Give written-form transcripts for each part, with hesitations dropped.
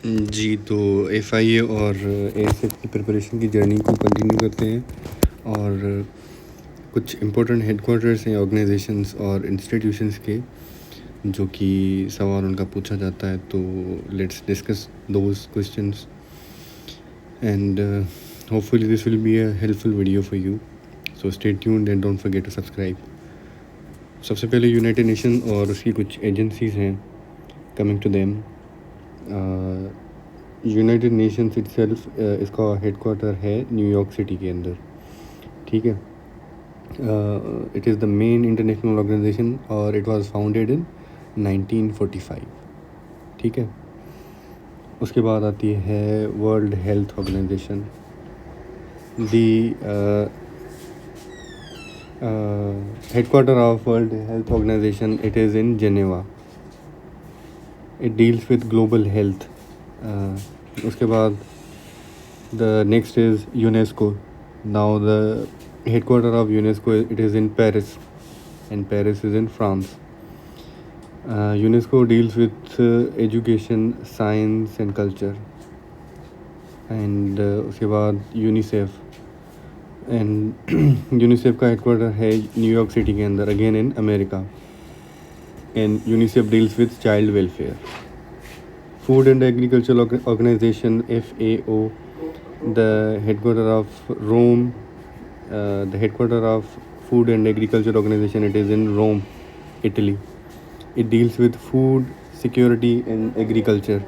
जी, तो एफआईए और एएसएफ की प्रिपरेशन की जर्नी को कंटिन्यू करते हैं और कुछ इम्पोर्टेंट हेडक्वार्टर्स हैं ऑर्गेनाइजेशंस और इंस्टीट्यूशंस के जो कि सवाल उनका पूछा जाता है, तो let's discuss those questions and hopefully this will be a helpful video for you, so stay tuned and don't forget to subscribe. सबसे पहले यूनाइटेड नेशन और उसकी कुछ एजेंसीज़ हैं, coming to them. United Nations itself इसका headquarter है New York city के अंदर, ठीक है। It is the main international organisation और इट वाज फाउंडेड इन 1945, ठीक है। उसके बाद आती है World Health Organisation. The headquarter of World Health Organisation it is in Geneva. It deals with global health. उसके बाद the next is UNESCO. Now the headquarter of UNESCO it is in Paris, and Paris is in France. UNESCO deals with education, science and culture. And उसके बाद UNICEF, and UNICEF का headquarter है New York city के अंदर, again in America, and UNICEF deals with child welfare. Food and agriculture organisation FAO, the headquarter of Rome, the headquarter of Food and Agriculture Organization, it is in Rome, Italy. It deals with food security and agriculture.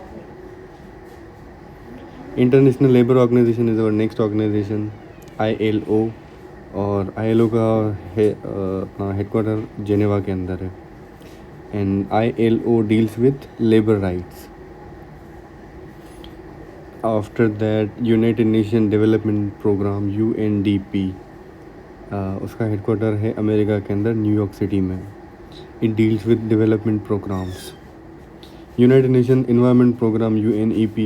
International Labour Organization is our next organization, ILO, और ILO का अपना headquarter Geneva के अंदर है, and ILO deals with labour rights. After that United Nation Development Programme UNDP, उसका headquarter है America के अंदर न्यूयॉर्क सिटी में। It deals with development programmes. United Nation Environment Programme UNEP,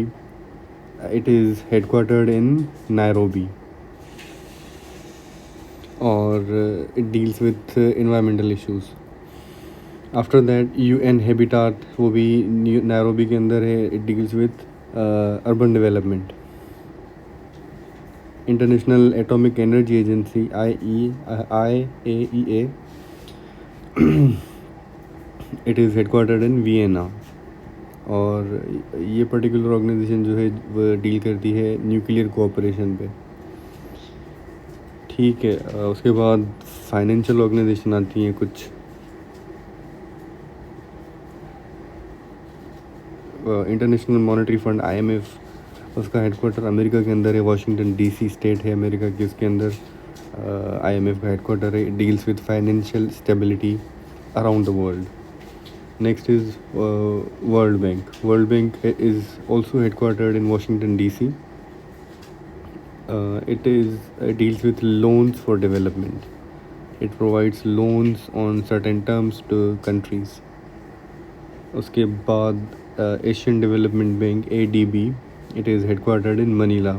it is headquartered in Nairobi, और it deals with environmental issues. After that UN Habitat, वो भी Nairobi के अंदर है। It deals with urban development. International Atomic Energy Agency IAEA, it is headquartered in Vienna, और ये particular organisation जो है वो डील करती है न्यूक्लियर कोऑपरेशन पे, ठीक है। उसके बाद फाइनेंशियल ऑर्गेनाइजेशन आती हैं कुछ। इंटरनेशनल मॉनेटरी फंड IMF, उसका हेडक्वार्टर अमेरिका के अंदर है, वाशिंगटन DC स्टेट है अमेरिका की, उसके अंदर IMF का हेडक्वार्टर है। Deals with financial stability around the world. Next is world bank. World bank is also headquartered in Washington DC. It deals with loans for development. It provides loans on certain terms to countries. उसके बाद Asian development bank ADB, it is headquartered in Manila.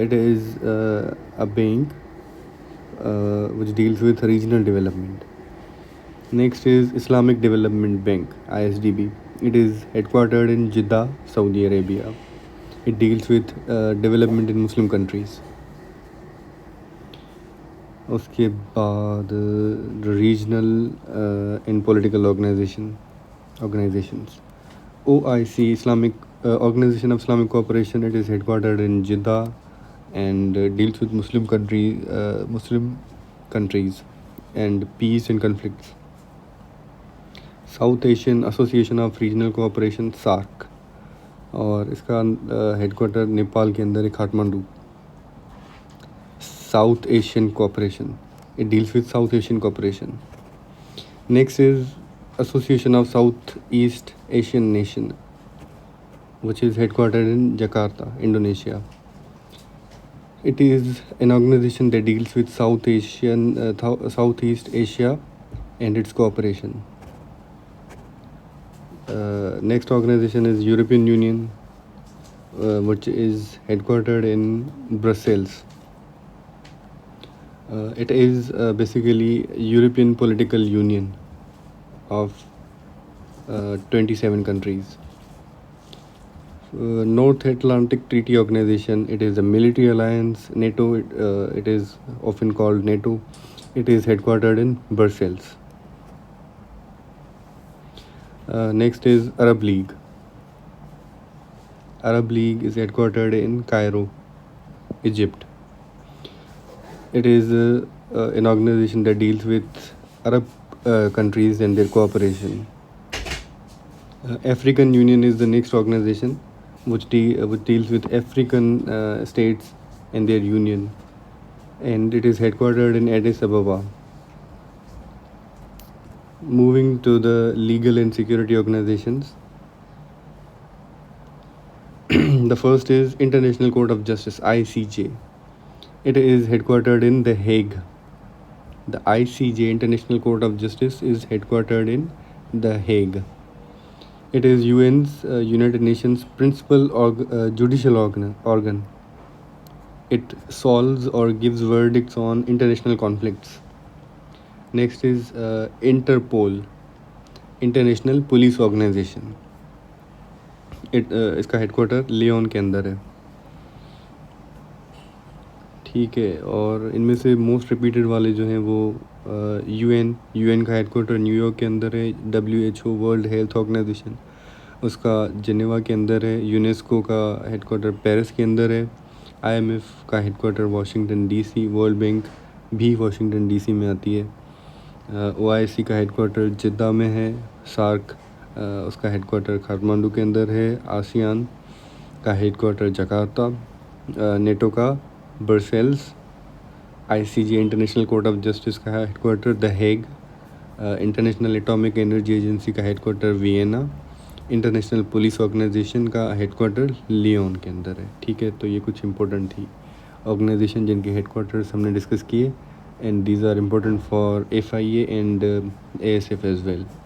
It is a bank which deals with regional development. Next is Islamic Development Bank, ISDB. It is headquartered in Jeddah, Saudi Arabia. It deals with development in Muslim countries. उसके बाद regional and political organizations. OIC, Islamic Organization of Islamic Cooperation, it is headquartered in Jeddah and deals with Muslim countries and peace and conflicts. South Asian Association of Regional Cooperation, SAARC, और इसका headquarter Nepal के अंदर है, Kathmandu. South Asian Cooperation, it deals with South Asian cooperation. Next is Association of Southeast Asian Nation, which is headquartered in Jakarta, Indonesia. It is an organization that deals with Southeast Asia and its cooperation. Next organization is European Union, which is headquartered in Brussels. It is basically European political union of 27 countries. North Atlantic Treaty Organization, it is a military alliance. NATO, it is often called NATO. It is headquartered in Brussels. Next is Arab League. Arab League is headquartered in Cairo, Egypt. It is an organization that deals with Arab countries and their cooperation. African Union is the next organization which deals with African states and their union, and it is headquartered in Addis Ababa. Moving to the legal and security organizations, the first is International Court of Justice, ICJ. It is headquartered in The Hague. The ICJ, International Court of Justice, is headquartered in The Hague. It is UN's United Nations principal judicial organ. It solves or gives verdicts on international conflicts. Next is Interpol, international police organisation. इसका headquarter Lyon के अंदर है. ठीक है. और इनमें से most repeated वाले जो हैं वो यूएन का हेडक्वार्टर न्यूयॉर्क के अंदर है. WHO, वर्ल्ड हेल्थ ऑर्गेनाइजेशन, उसका जिनेवा के अंदर है. यूनेस्को का हेडक्वार्टर पेरिस के अंदर है. IMF का headquarter Washington DC. World bank भी वाशिंगटन DC में आती है. OIC का हेडक्वार्टर जिद्दा में है. सार्क उसका हेडक्वार्टर काठमांडू के अंदर है. आसियान का हेडक्वार्टर जकार्ता. नेटो का Brussels. ICJ, International Court of Justice का headquarter the Hague. International Atomic Energy Agency का headquarter Vienna. International police Organisation का हेडक्वार्टर लियोन के अंदर है. ठीक है. तो ये कुछ इंपॉर्टेंट थी ऑर्गेनाइजेशन जिनके हेडक्वार्टर्स हमने डिस्कस किए, and these are important for FIA and ASF as well.